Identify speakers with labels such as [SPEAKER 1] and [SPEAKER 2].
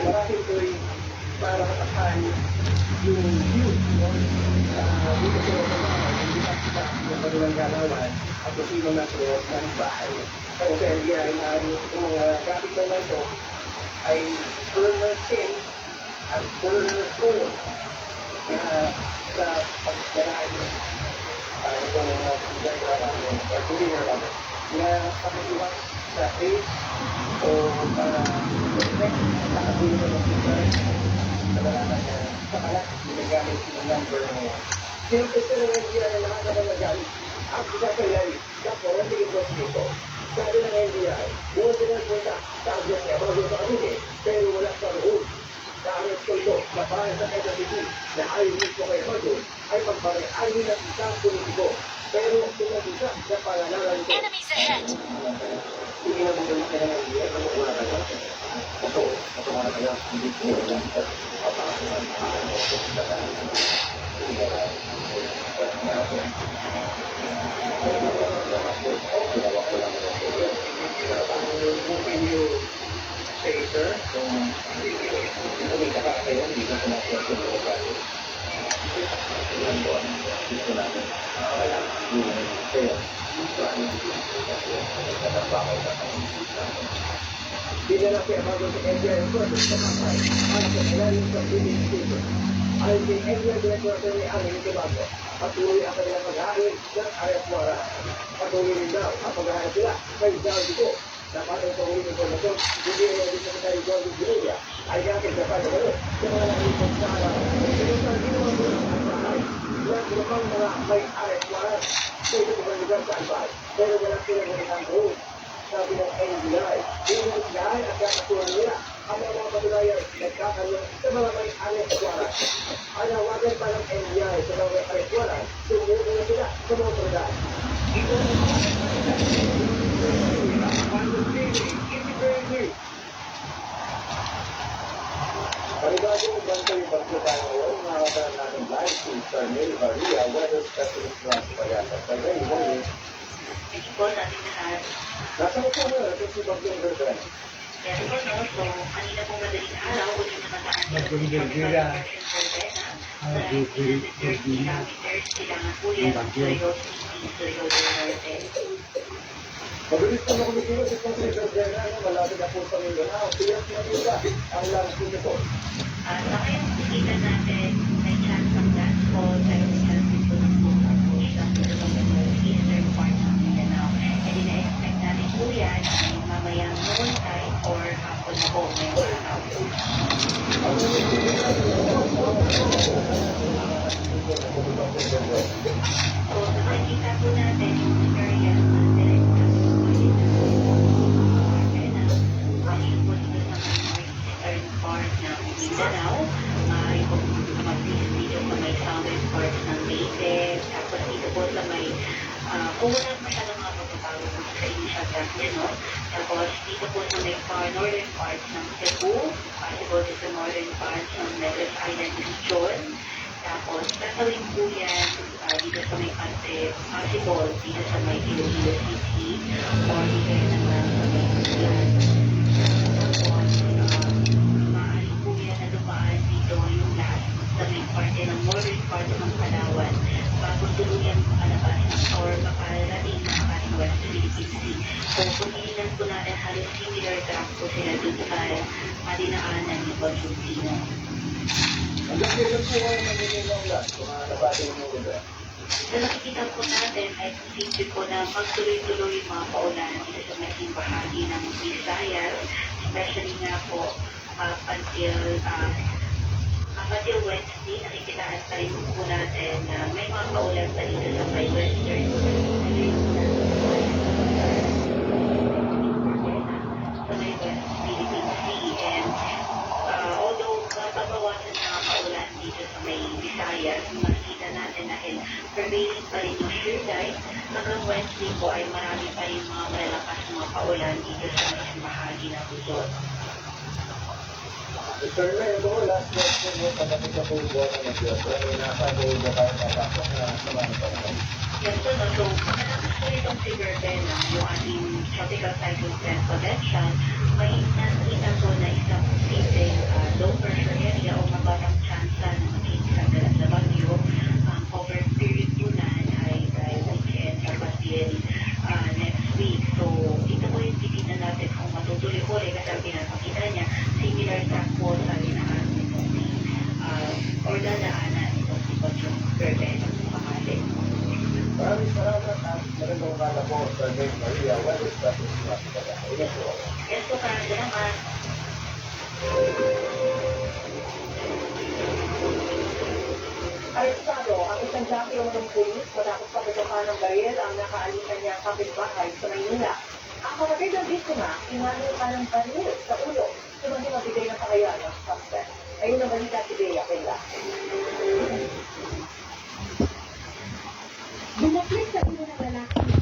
[SPEAKER 1] marami ito ay para matakan yung view, no? Dito sa mga hindi nakita yung kanilang galawan at kung sino na loob ng bahay. Kaya kaya ay yung mga gamit naman ito ay burner tin at burner coal. Kaya sa pagdaraan itong mga gagawin o tuloy na na pag-iwas sa face o para protect sa katulong ng super kadalasan na sa kalat ginagamit yung number na yan. Siyempre sa mga NBI na lahat na nagagamit ang pinakayari kapwa na tingin dito. Sabi ng NBI, buwan sila punta sa agyat niya bago sa kanili pero wala sa roon. Dahil ko ito na para sa KWP na ayaw nito kay Rodo ay pagpare-ari ng isang politiko. Pero sinabi sa pangalanan nito.
[SPEAKER 2] Enemies ahead!
[SPEAKER 1] Hindi na mong gano'n kaya ng NBI, ano wala kayo? Ito wala kayo, hindi ko lang. Can you say, sir, kung may kakakayo, hindi ko pumasok yung lokal. Ilan po ang gusto namin yung sale. Hindi na lang kaya bago sa NBI sa kapay, para sa kailangan sa Philippine Station. Ay si NBI Director ni Aling Tibago, patuloy ang kanilang pag-aaral ng Arias Mora. Patuloy rin daw ang pag-aaral sila kay John Dico. Dapat ang pag-uwi ng informasyon, hindi na yung Secretary John Dico ay gamit sa pag-aaral sa mga nakikita sa araw. Pero sa ginawa ko ng bahay, ilang ginapang mga may Arias Mora, sa ito sa lugar sa albay, pero wala silang ganitang buong. Sabi ng NBI, yung NBI at kakasuhan nila ang mga patunayan nagkakaroon sa mga may Arias Mora. Ang nawagan pa ng NBI sa mga may Arias Mora, sumuko na sila sa mga product. Ito ang panibagong bantay bagyo tayo ngayon, nakakaroon natin live si Sir Mary Maria, weather specialist na sa Pagasa. Sir Mary, morning.
[SPEAKER 2] Thank you po sa ating lahat.
[SPEAKER 1] Nasaan po mo ito si Bagyong Bertrand?
[SPEAKER 2] Yes po, no? So, kanina pong madaling araw, uli na mataan dito
[SPEAKER 3] Bagyong
[SPEAKER 2] sa
[SPEAKER 3] Bertrand.
[SPEAKER 2] kilometers, kailangan po yan ng Surigao City, Surigao del Norte.
[SPEAKER 1] Mabilis po na kumikilo si Sir Bertrand, malapit na po sa Mindanao. Tiyak na nila ang langsing nito.
[SPEAKER 2] Sa kayong nakikita natin, may chance of landfall, pero may chance din po ng push ng Surigao del Norte, eastern part ng Mindanao. And ina-expect natin po yan ay mamayang noontime or hapon na po ngayong araw. So, nakikita po natin yung area natin actually po dito sa northeastern part ng Mindanao, yung mag-visit dito sa may southern part ng Leyte, tapos dito po sa may kung wala masyadong mga pagkatawag po sa initial track niya, no? Tapos dito po sa may northern parts ng Cebu, possible sa northern parts ng Negros Island region. Tapos, tatawin po yan dito sa may parte, possible dito sa may Iloilo City, or dito naman sa may Island. Tapos, maaari po yan na dumaan dito yung last sa may parte ng northern part ng Palawan, bago tuluyan makalabas or makarating na ang West Philippine Sea. So, kung hinilan po natin halos similar track po sila dun sa madinaanan ni Bagyong Tino.
[SPEAKER 1] Ang laki lang po ang nagiging ng lahat kung nabati mo nila.
[SPEAKER 2] So nakikita po natin ay posible po na magtuloy-tuloy yung mga paulan dito sa mesing bahagi ng Visayas, especially nga po up until Wednesday, nakikitaan pa rin po natin na may mga paulan pa dito sa may western sa may West Philippine Sea. And although mababawasan na mga paulan dito sa may Visayas, makikita natin dahil prevailing pa rin yung shear light, hanggang Wednesday po ay marami pa rin mga malalakas na mga paulan dito sa may bahagi ng Luzon.
[SPEAKER 1] Sir Mary, ito last question mo, pagdating sa po buwan ng Diyos, may nasa po ba kayo papasok na naman ito?
[SPEAKER 2] Yes po, no? So, matapos po itong trigger din yung ating tropical cyclone potential, may nakita po na isang posibleng ang pinapakita niya, similar sa po sa dinaanan itong si or dadaanan itong si Coaching Pervez Pamali.
[SPEAKER 1] Maraming salamat at magandang umaga po, Sir Dave Maria. What is that? Yes po.
[SPEAKER 2] Yes po, maraming salamat.
[SPEAKER 3] Arestado ang isang dati ng pulis matapos pagkatukan ng baril ang nakaalitan niyang kapitbahay sa Maynila. Ang kapatid ng biktima, inano pa ng baril sa ulo. Sumandi mabigay na pakaya ng suspect. Ayun ang balita si Bea Penda.
[SPEAKER 4] Dumapit sa ulo ng lalaki